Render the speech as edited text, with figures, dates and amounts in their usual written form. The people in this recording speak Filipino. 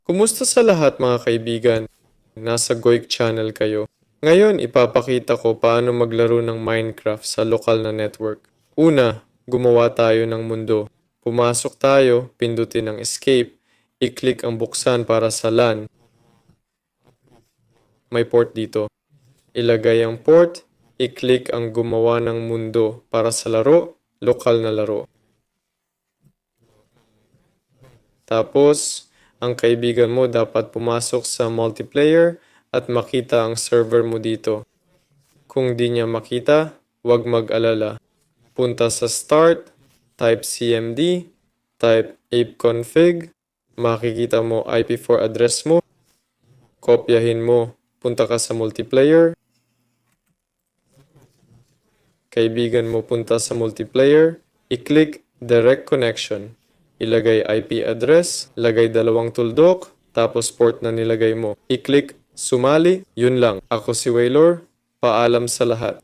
Kumusta sa lahat mga kaibigan? Nasa Goik channel kayo. Ngayon, ipapakita ko paano maglaro ng Minecraft sa lokal na network. Una, gumawa tayo ng mundo. Pumasok tayo, pindutin ang escape, i-click ang buksan para sa LAN. May port dito. Ilagay ang port, i-click ang gumawa ng mundo para sa laro, lokal na laro. Tapos, ang kaibigan mo dapat pumasok sa multiplayer at makita ang server mo dito. Kung di niya makita, huwag mag-alala. Punta sa start, type cmd, type apeconfig, makikita mo IP4 address mo, kopyahin mo, punta ka sa multiplayer, kaibigan mo punta sa multiplayer, i-click direct connection. Ilagay IP address, lagay dalawang tuldok, tapos port na nilagay mo. I-click sumali, yun lang. Ako si Waylor, paalam sa lahat.